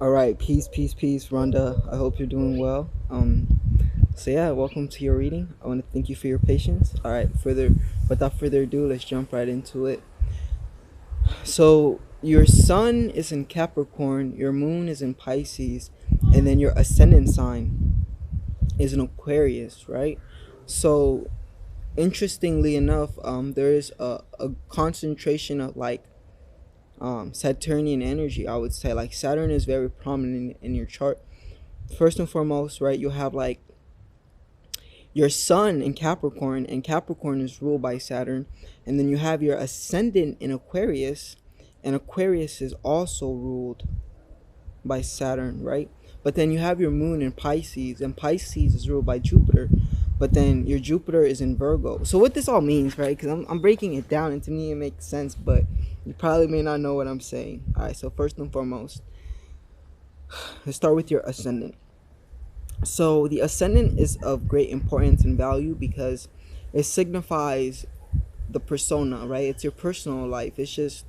All right, peace, peace, peace, Rhonda. I hope you're doing well. So yeah, welcome to your reading. I want to thank you for your patience. All right, without further ado, let's jump right into it. So your sun is in Capricorn, your moon is in Pisces, and then your ascendant sign is in Aquarius, right? So interestingly enough, there is a concentration of like Saturnian energy. I would say like Saturn is very prominent in your chart. First and foremost, right, you have like your sun in Capricorn, and Capricorn is ruled by Saturn, and then you have your ascendant in Aquarius, and Aquarius is also ruled by Saturn, right? But then you have your moon in Pisces, and Pisces is ruled by Jupiter, but then your Jupiter is in Virgo. So what this all means, right? Because I'm breaking it down, and to me it makes sense, but you probably may not know what I'm saying. All right, so first and foremost, let's start with your ascendant. So the ascendant is of great importance and value because it signifies the persona, right? It's your personal life. It's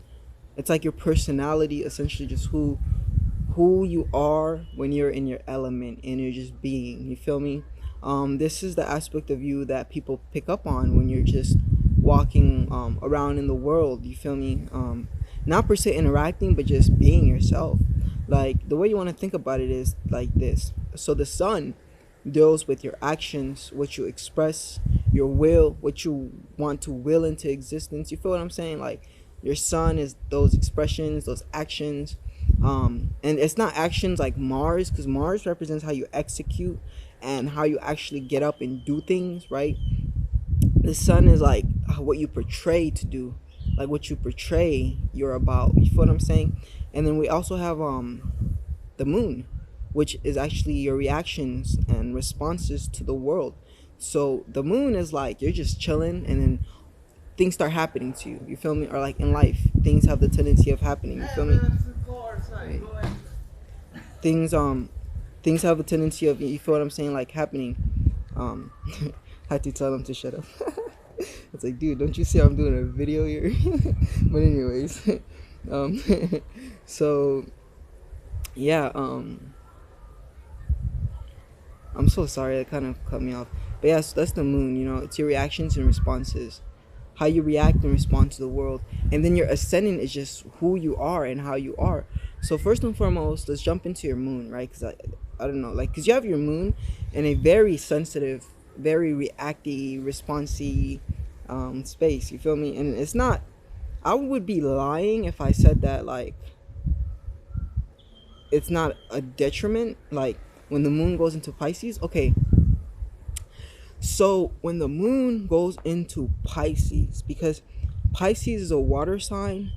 like your personality, essentially just who you are when you're in your element and you're just being. You feel me? This is the aspect of you that people pick up on when you're just walking around in the world. You feel me? Not per se interacting, but just being yourself. Like the way you want to think about it is like this. So the sun deals with your actions, what you express, your will, what you want to will into existence. You feel what I'm saying? Like your sun is those expressions, those actions. And it's not actions like Mars, because Mars represents how you execute and how you actually get up and do things, right? The sun is like what you portray to do, like what you portray you're about. You feel what I'm saying? And then we also have the moon, which is actually your reactions and responses to the world. So the moon is like you're just chilling, and then things start happening to you. You feel me? Or like in life, things have the tendency of happening. You feel me? Right. Things things have a tendency of, you feel what I'm saying, like happening. I had to tell them to shut up. It's like, dude, don't you see I'm doing a video here? But anyways, um, so yeah, I'm so sorry, that kind of cut me off. But yes, that's the moon. You know, it's your reactions and responses, how you react and respond to the world, and then your ascendant is just who you are and how you are. So first and foremost, let's jump into your moon, right? Because I don't know, like, because you have your moon in a very sensitive, very reacty, responsey space. You feel me? And it's not. I would be lying if I said that like it's not a detriment. Like when the moon goes into Pisces, okay. So when the moon goes into Pisces, because Pisces is a water sign,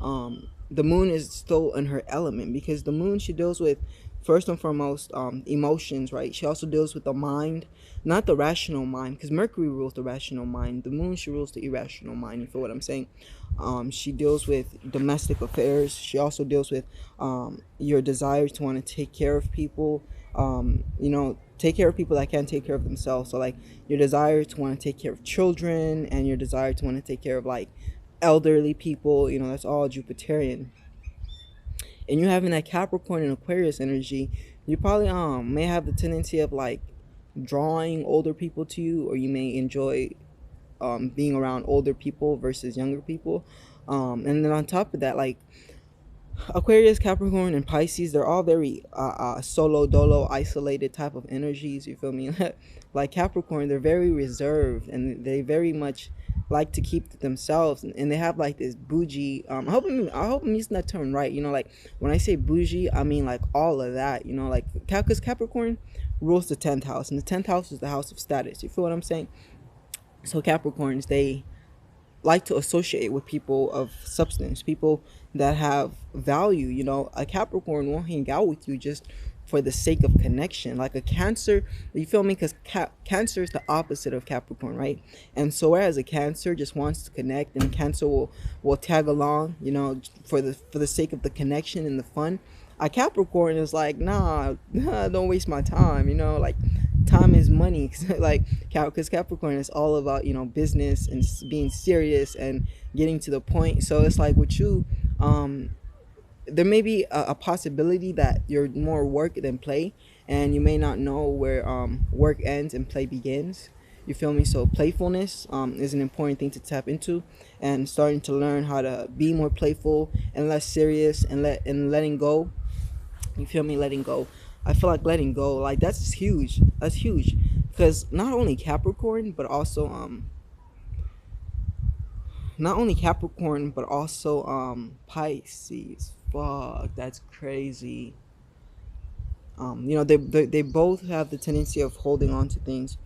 the moon is still in her element, because the moon, she deals with first and foremost emotions, right? She also deals with the mind, not the rational mind, because Mercury rules the rational mind. The moon, she rules the irrational mind. You feel what I'm saying? She deals with domestic affairs. She also deals with your desire to want to take care of people. Take care of people that can't take care of themselves. So like your desire to want to take care of children, and your desire to want to take care of like elderly people. That's all Jupiterian. And you having that Capricorn and Aquarius energy, you probably may have the tendency of like drawing older people to you, or you may enjoy being around older people versus younger people. And then on top of that, like Aquarius, Capricorn, and Pisces, they're all very solo dolo, isolated type of energies. You feel me? Like Capricorn, they're very reserved, and they very much like to keep to themselves, and they have like this bougie. I hope I'm using that term right. Like when I say bougie, I mean like all of that. Like because Capricorn rules the 10th house, and the 10th house is the house of status. You feel what I'm saying? So Capricorns, they like to associate with people of substance, people that have value. A Capricorn won't hang out with you just for the sake of connection. Like a Cancer, you feel me? Because Cancer is the opposite of Capricorn, right? And so whereas a Cancer just wants to connect, and Cancer will tag along, for the sake of the connection and the fun. A Capricorn is like, nah, don't waste my time. Like time is money. Like because Capricorn is all about business and being serious and getting to the point. So it's like with you, there may be a possibility that you're more work than play, and you may not know where work ends and play begins. You feel me? So playfulness is an important thing to tap into, and starting to learn how to be more playful and less serious, and letting go. You feel me? Letting go. I feel like letting go, like that's huge. That's huge, because not only Capricorn, but also Pisces. Fuck, that's crazy. They both have the tendency of holding on to things.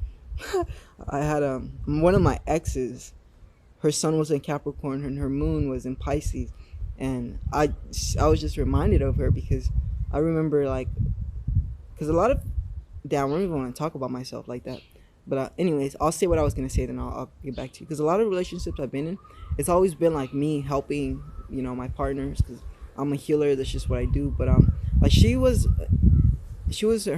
I had one of my exes. Her sun was in Capricorn and her moon was in Pisces, and I was just reminded of her because I remember, like, because a lot of, damn, I don't even want to talk about myself like that. But anyways, I'll say what I was gonna say, then I'll get back to you. Because a lot of relationships I've been in, it's always been like me helping, my partners. Because I'm a healer. That's just what I do. But like her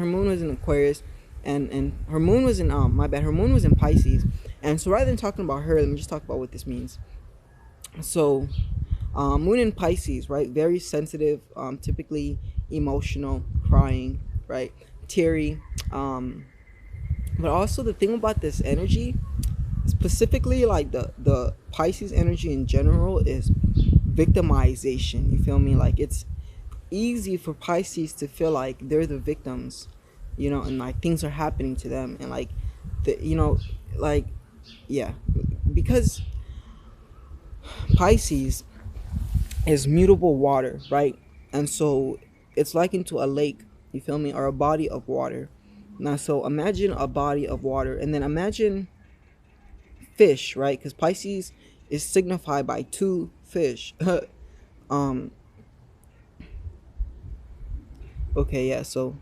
moon was in Aquarius, and her moon was in my bad, her moon was in Pisces. And so rather than talking about her, let me just talk about what this means. So, moon in Pisces, right? Very sensitive, typically emotional, crying, right? Teary. But also the thing about this energy, specifically like the Pisces energy in general, is victimization. You feel me? Like it's easy for Pisces to feel like they're the victims, and like things are happening to them, and like like, yeah, because Pisces is mutable water, right? And so it's likened to a lake, you feel me, or a body of water. Now, so imagine a body of water, and then imagine fish, right? Because Pisces is signified by two fish. um. Okay, yeah. So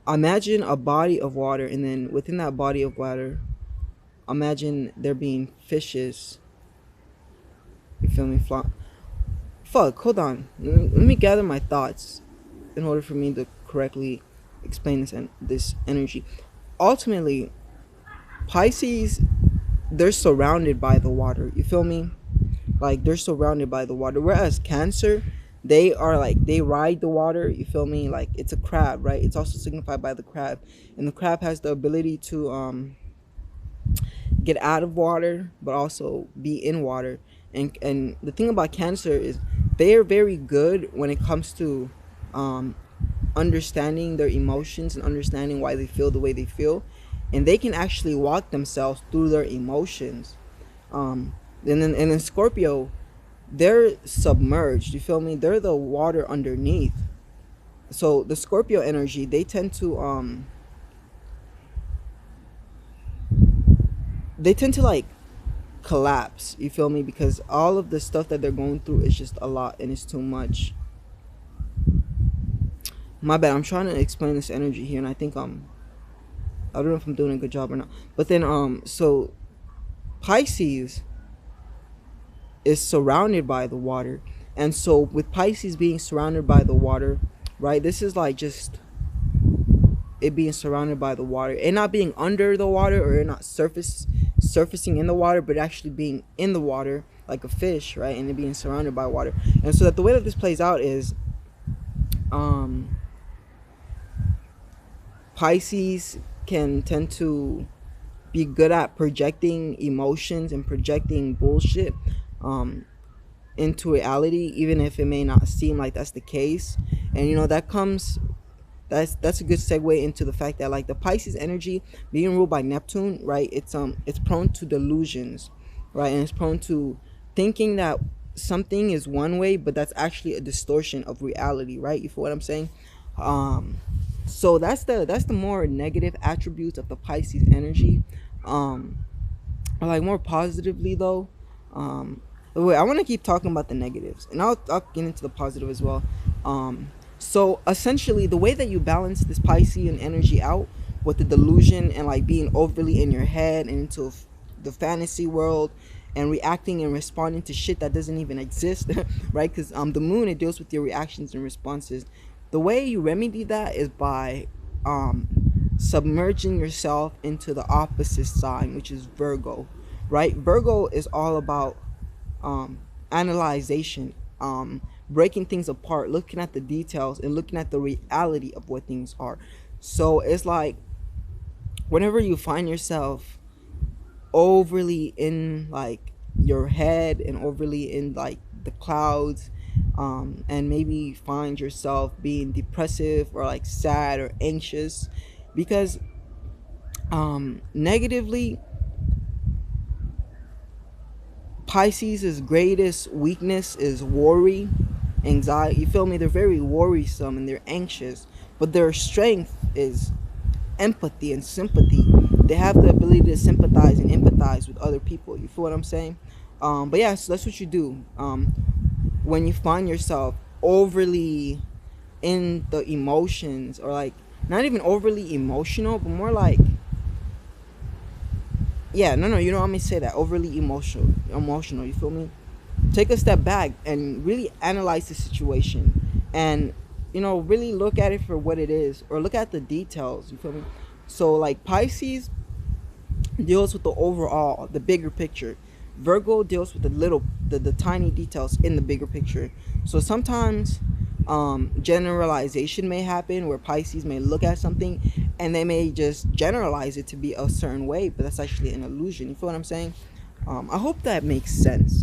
imagine a body of water, and then within that body of water, imagine there being fishes. You feel me? Fuck. Hold on. Let me gather my thoughts in order for me to correctly explain this energy. Ultimately, Pisces, they're surrounded by the water. You feel me? Like they're surrounded by the water. Whereas Cancer, they are like, they ride the water. You feel me? Like it's a crab, right? It's also signified by the crab, and the crab has the ability to get out of water, but also be in water. And the thing about Cancer is they are very good when it comes to um understanding their emotions and understanding why they feel the way they feel, and they can actually walk themselves through their emotions. um and then Scorpio, they're submerged, you feel me, they're the water underneath. So the Scorpio energy, they tend to like collapse, you feel me, because all of the stuff that they're going through is just a lot and it's too much. My bad, I'm trying to explain this energy here, and I don't know if I'm doing a good job or not. But then so Pisces is surrounded by the water. And so with Pisces being surrounded by the water, right? This is like just it being surrounded by the water. And not being under the water, or not surfacing in the water, but actually being in the water like a fish, right? And it being surrounded by water. And so that the way that this plays out is Pisces can tend to be good at projecting emotions and projecting bullshit um, into reality, even if it may not seem like that's the case. And that's a good segue into the fact that like the Pisces energy being ruled by Neptune, right? It's prone to delusions, right? And it's prone to thinking that something is one way, but that's actually a distortion of reality, right? You feel what I'm saying? Um, so that's the more negative attributes of the Pisces energy. Um, like more positively though, wait, I want to keep talking about the negatives, and I'll get into the positive as well. So essentially, the way that you balance this Piscean energy out with the delusion and like being overly in your head and into the fantasy world, and reacting and responding to shit that doesn't even exist, right? Because the moon, it deals with your reactions and responses. The way you remedy that is by um submerging yourself into the opposite sign, which is Virgo, right? Virgo is all about um analyzation, breaking things apart, looking at the details, and looking at the reality of what things are. So it's like whenever you find yourself overly in like your head and overly in like the clouds, and maybe find yourself being depressive or like sad or anxious, because negatively, Pisces' greatest weakness is worry, anxiety. You feel me? They're very worrisome and they're anxious, but their strength is empathy and sympathy. They have the ability to sympathize and empathize with other people. You feel what I'm saying? But yeah, so that's what you do. When you find yourself overly in the emotions, or like not even overly emotional, but more like, yeah, no, you know, let me say that overly emotional. You feel me? Take a step back and really analyze the situation, and really look at it for what it is, or look at the details. You feel me? So like Pisces deals with the overall, the bigger picture. Virgo deals with the tiny details in the bigger picture. So sometimes generalization may happen where Pisces may look at something and they may just generalize it to be a certain way, but that's actually an illusion. You feel what I'm saying? I hope that makes sense.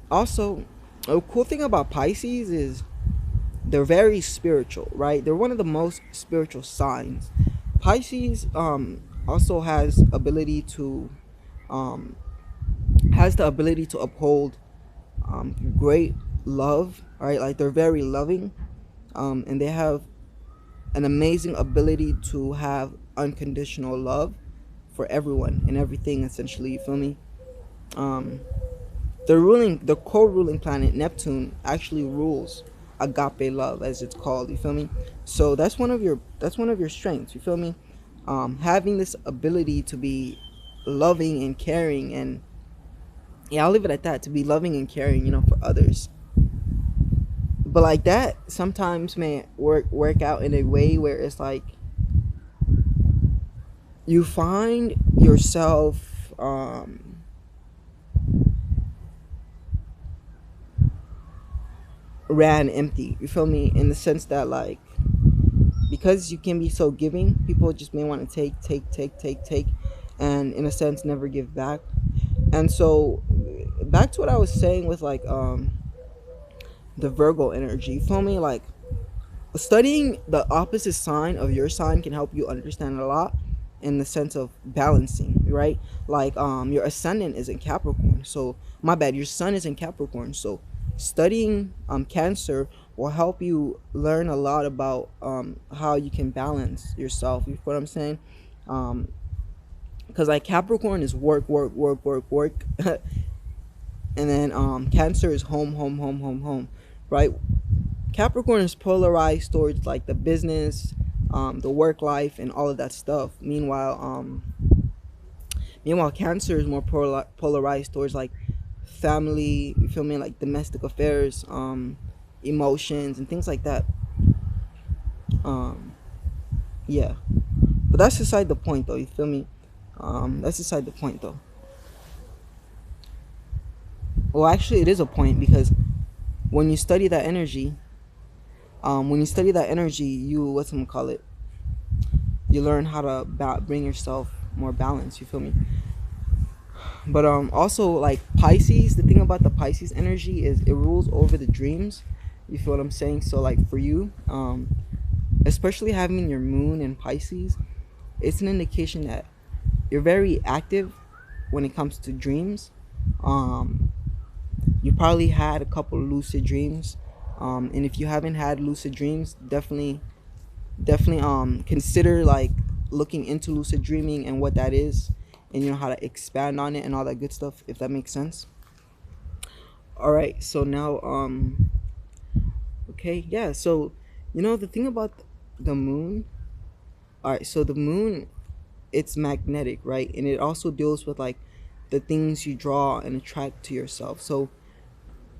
Also, a cool thing about Pisces is they're very spiritual, right? They're one of the most spiritual signs. Pisces also um, has the ability to uphold great love, right? Like they're very loving, and they have an amazing ability to have unconditional love for everyone and everything. Essentially, you feel me? Um, the co-ruling planet Neptune actually rules agape love, as it's called. You feel me? So that's one of your strengths. You feel me? Having this ability to be loving and caring, and yeah, I'll leave it at that. To be loving and caring, for others. But like that sometimes may work out in a way where it's like you find yourself ran empty. You feel me? In the sense that like, because you can be so giving, people just may want to take, and in a sense never give back. And so back to what I was saying with like the Virgo energy. You feel me? Like studying the opposite sign of your sign can help you understand a lot in the sense of balancing, right? Like your ascendant is in Capricorn, so my bad, your sun is in Capricorn. So studying Cancer will help you learn a lot about how you can balance yourself. You know what I'm saying? um because like Capricorn is work, work, work, work, work, and then Cancer is home, home, home, home, home, right? Capricorn is polarized towards like the business, the work life, and all of that stuff. Meanwhile, Cancer is more polarized towards like family. You feel me? Like domestic affairs, emotions, and things like that. Um, yeah, but that's beside the point, though. You feel me? That's beside the point, though. Well, actually, it is a point because when you study that energy, you what's gonna call it? You learn how to bring yourself more balance. You feel me? But also like Pisces, the thing about the Pisces energy is it rules over the dreams. You feel what I'm saying? So like for you, especially having your moon in Pisces, it's an indication that you're very active when it comes to dreams. um you probably had a couple lucid dreams, and if you haven't had lucid dreams, definitely consider like looking into lucid dreaming and what that is, and how to expand on it and all that good stuff, if that makes sense. All right, so now okay, yeah, so the thing about the moon. All right, so the moon, it's magnetic, right? And it also deals with like the things you draw and attract to yourself. So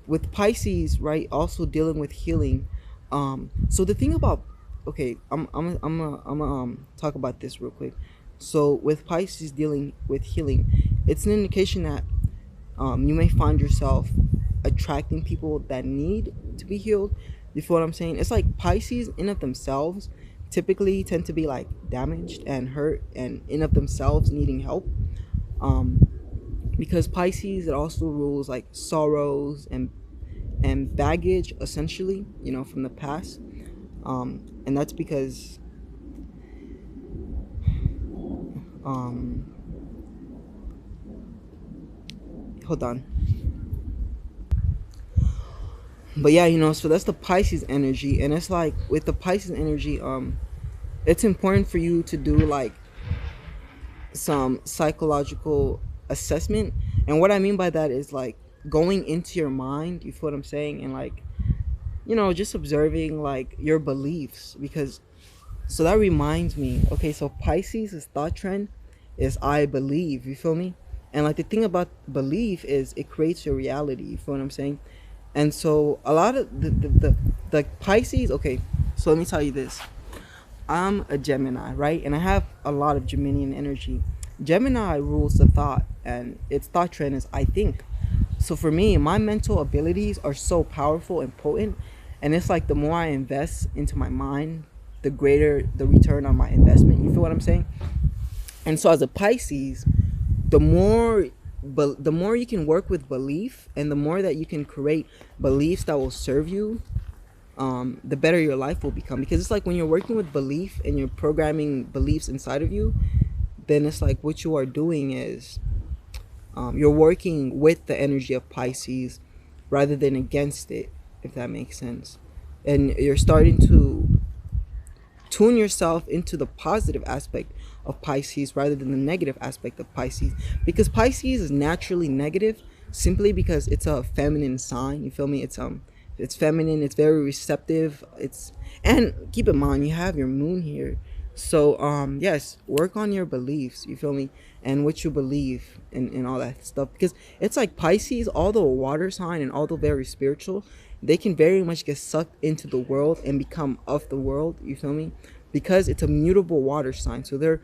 with Pisces, right, also dealing with healing. So the thing about, okay, I'm talk about this real quick. So with Pisces dealing with healing, it's an indication that you may find yourself attracting people that need to be healed. You feel what I'm saying? It's like Pisces in of themselves typically tend to be like damaged and hurt and in of themselves needing help. Um, because Pisces, it also rules like sorrows and baggage, essentially, from the past. And that's because um, hold on. But yeah, so that's the Pisces energy, and it's like with the Pisces energy, it's important for you to do like some psychological assessment. And what I mean by that is like going into your mind, you feel what I'm saying, and like just observing like your beliefs. Because so that reminds me, okay, so Pisces' thought trend is I believe, you feel me? And like the thing about belief is it creates your reality, you feel what I'm saying? And so a lot of the Pisces, okay, so let me tell you this. I'm a Gemini, right? And I have a lot of Geminian energy. Gemini rules the thought, and its thought trend is I think. So for me, my mental abilities are so powerful and potent, and it's like the more I invest into my mind, the greater the return on my investment. You feel what I'm saying? And so as a Pisces, the more the more you can work with belief, and the more that you can create beliefs that will serve you, the better your life will become. Because it's like when you're working with belief and you're programming beliefs inside of you, then it's like what you are doing is you're working with the energy of Pisces rather than against it, if that makes sense. And you're starting to tune yourself into the positive aspect of Pisces rather than the negative aspect of Pisces. Because Pisces is naturally negative simply because it's a feminine sign. You feel me? It's feminine, it's very receptive. And keep in mind you have your moon here. So yes, work on your beliefs, you feel me? And what you believe and all that stuff. Because it's like Pisces, although a water sign and although very spiritual, they can very much get sucked into the world and become of the world, you feel me? Because it's a mutable water sign, so they're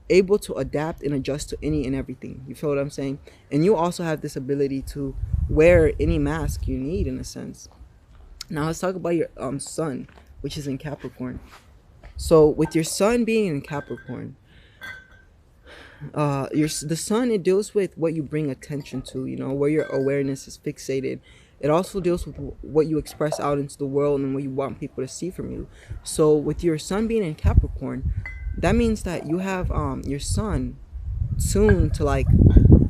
able to adapt and adjust to any and everything, you feel what I'm saying? And you also have this ability to wear any mask you need, in a sense. Now let's talk about your sun, which is in Capricorn. So with your sun being in Capricorn, the sun, it deals with what you bring attention to, where your awareness is fixated. It also deals with what you express out into the world and what you want people to see from you. So with your sun being in Capricorn, that means that you have your sun tuned to like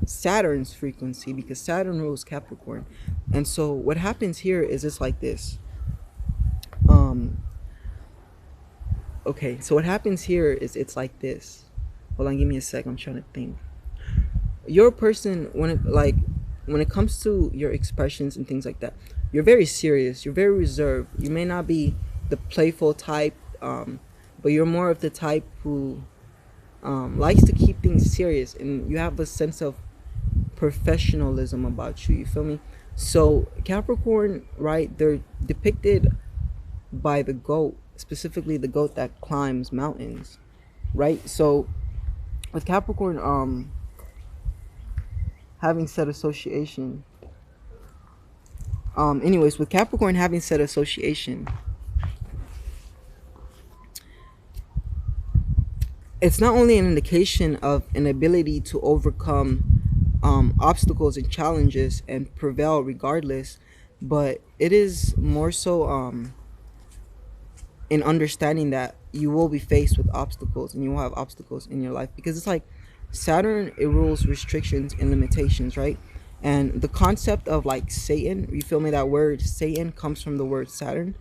Saturn's frequency, because Saturn rules Capricorn. And so what happens here is it's like this. Okay, so what happens here is it's like this. Hold on, give me a sec. I'm trying to think. You're a person when it comes to your expressions and things like that, you're very serious. You're very reserved. You may not be the playful type, but you're more of the type who likes to keep things serious, and you have a sense of professionalism about you. You feel me? So Capricorn, right? They're depicted by the goat, specifically the goat that climbs mountains, right? So with Capricorn, having said association, anyways, with Capricorn having said association, it's not only an indication of an ability to overcome obstacles and challenges and prevail regardless, but it is more so in understanding that you will be faced with obstacles and you will have obstacles in your life. Because it's like Saturn, it rules restrictions and limitations, right? And the concept of like Satan, you feel me? That word Satan comes from the word Saturn.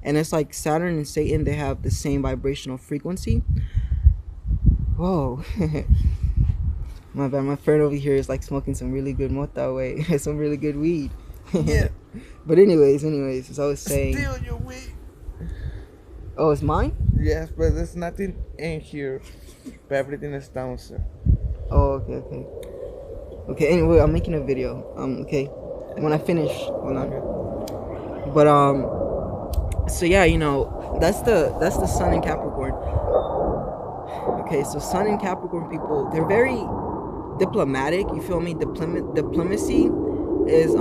And it's like Saturn and Satan, they have the same vibrational frequency. Whoa. My bad. My friend over here is like smoking some really good mota way, some really good weed. Yeah. But anyways, as I was saying. Steal your weed. Oh, it's mine? Yes, but there's nothing in here. But everything is down, sir. Oh, okay. Okay, anyway, I'm making a video. Okay. When I finish, hold on. Okay. But so yeah, that's the sun in Capricorn. Okay, so sun in Capricorn people, they're very diplomatic, you feel me? Diplomacy is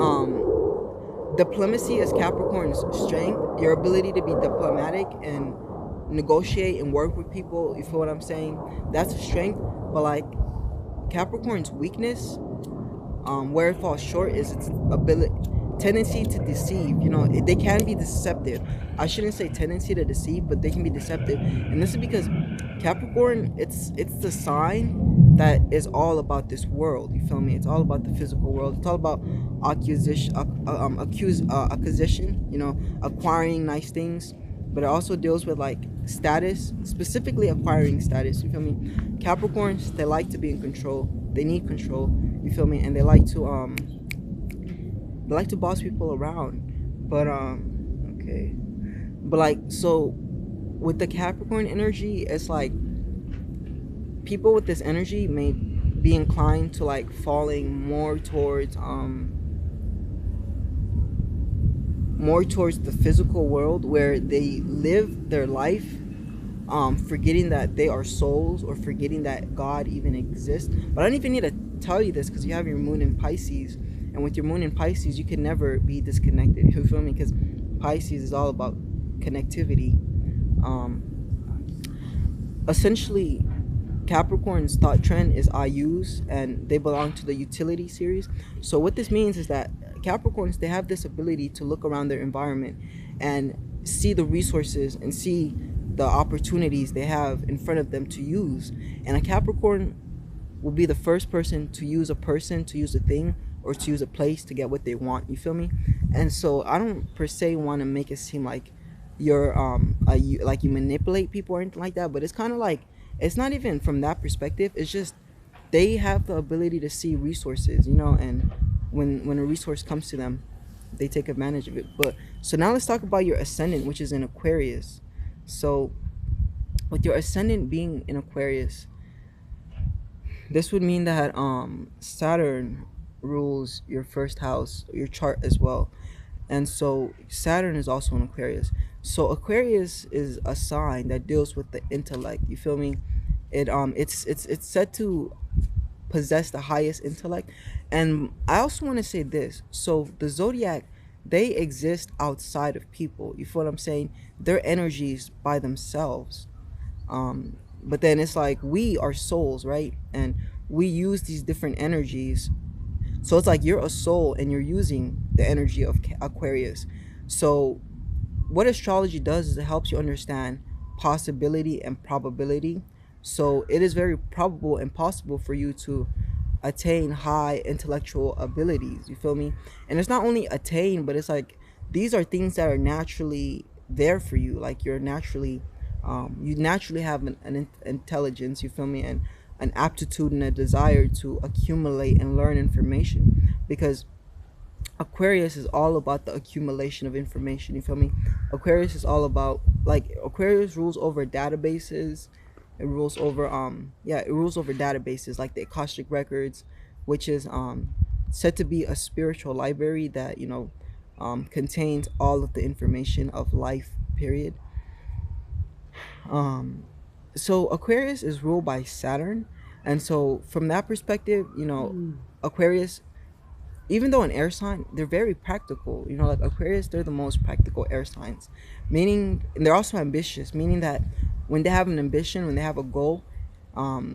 diplomacy is Capricorn's strength. Your ability to be diplomatic and negotiate and work with people. You feel what I'm saying? That's a strength. But like Capricorn's weakness, where it falls short is its ability, tendency to deceive. You know, they can be deceptive. I shouldn't say tendency to deceive, but they can be deceptive. And this is because Capricorn, it's the sign that is all about this world. You feel me? It's all about the physical world. It's all about acquisition. You know, acquiring nice things. But it also deals with like status, specifically acquiring status. You feel me? Capricorns, they like to be in control. They need control. You feel me? And they like to boss people around. But okay. But like, so with the Capricorn energy, it's like people with this energy may be inclined to like falling more towards the physical world, where they live their life forgetting that they are souls, or forgetting that God even exists. But I don't even need to tell you this, because you have your moon in Pisces, and with your moon in Pisces, you can never be disconnected. You feel me? Because Pisces is all about connectivity. Um, Essentially, Capricorn's thought trend is I use, and they belong to the utility series. So what this means is that Capricorns, they have this ability to look around their environment and see the resources and see the opportunities they have in front of them to use. And a Capricorn will be the first person, to use a thing, or to use a place to get what they want. You feel me? And so I don't per se want to make it seem like like you manipulate people or anything like that, but it's kind of like, it's not even from that perspective. It's just they have the ability to see resources, you know, and when a resource comes to them, they take advantage of it. But so now let's talk about your ascendant, which is in Aquarius. So with your ascendant being in Aquarius, this would mean that Saturn rules your first house, your chart as well. And so Saturn is also in Aquarius. So Aquarius is a sign that deals with the intellect. You feel me? It's said to possess the highest intellect. And I also want to say this. So the zodiac, they exist outside of people. You feel what I'm saying? They're energies by themselves. But then it's like we are souls, right? And we use these different energies. So it's like you're a soul and you're using the energy of Aquarius. So what astrology does is it helps you understand possibility and probability. So it is very probable and possible for you to attain high intellectual abilities. You feel me? And it's not only attain, but it's like these are things that are naturally there for you. Like you naturally have an intelligence. You feel me? And an aptitude and a desire to accumulate and learn information, because Aquarius is all about the accumulation of information. You feel me? Aquarius is all about, like, Aquarius rules over databases. It rules over it rules over databases like the Akashic records, which is said to be a spiritual library that, you know, contains all of the information of life. Period. Um, so Aquarius is ruled by Saturn, and so from that perspective, you know, Aquarius, even though an air sign, they're very practical. You know, like Aquarius, they're the most practical air signs, meaning, and they're also ambitious, meaning that when they have an ambition, when they have a goal,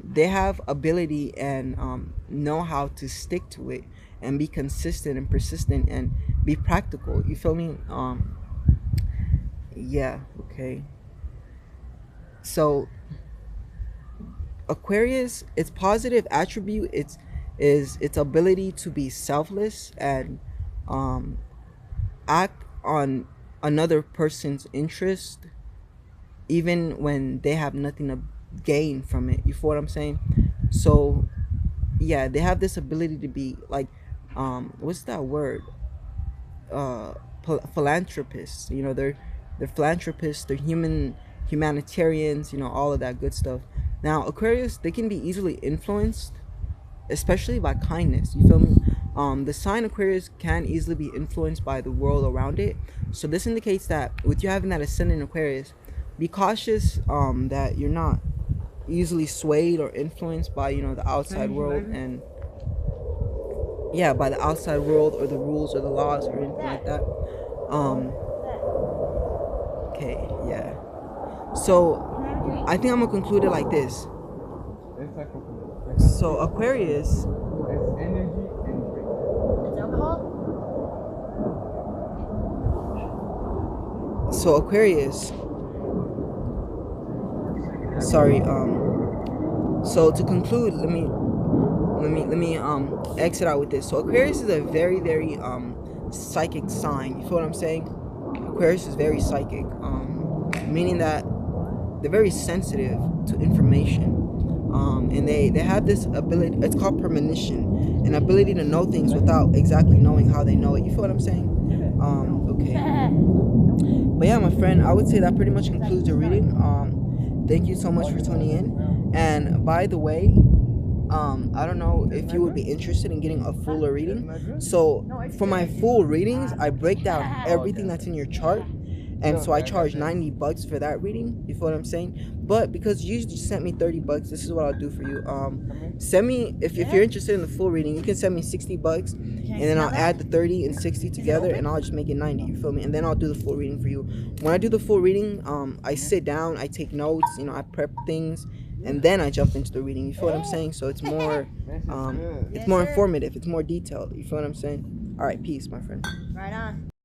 they have ability and know how to stick to it and be consistent and persistent and be practical. You feel me? Yeah. Okay. So Aquarius, its positive attribute, is its ability to be selfless and um, act on another person's interest, even when they have nothing to gain from it. You feel what I'm saying? So yeah, they have this ability to be like, what's that word? uh Philanthropists. You know, they're philanthropists, they're humanitarians, you know, all of that good stuff. Now Aquarius, they can be easily influenced, especially by kindness. You feel me? The sign Aquarius can easily be influenced by the world around it. So this indicates that with you having that ascendant Aquarius, be cautious that you're not easily swayed or influenced by, you know, the outside world. And yeah, by the outside world or the rules or the laws or anything like that. Um, okay, yeah. So I think I'm gonna conclude it like this. So Aquarius. It's energy and drink. It's alcohol? So Aquarius. Sorry. So to conclude, let me exit out with this. So Aquarius is a very psychic sign. You feel what I'm saying? Aquarius is very psychic. Meaning that they're very sensitive to information. And they have this ability. It's called premonition, an ability to know things without exactly knowing how they know it. You feel what I'm saying? Okay. But yeah, my friend, I would say that pretty much concludes the reading. Thank you so much for tuning in. And by the way, I don't know if you would be interested in getting a fuller reading. So for my full readings, I break down everything that's in your chart. And so I charge $90 for that reading. You feel what I'm saying? But because you just sent me $30, this is what I'll do for you. Send me if you're interested in the full reading, you can send me $60, and then I'll add the 30 and 60 together, and I'll just make it 90. You feel me? And then I'll do the full reading for you. When I do the full reading, I sit down, I take notes, I prep things, and then I jump into the reading. You feel what I'm saying? So it's more informative, it's more detailed. You feel what I'm saying? All right, peace, my friend. Right on.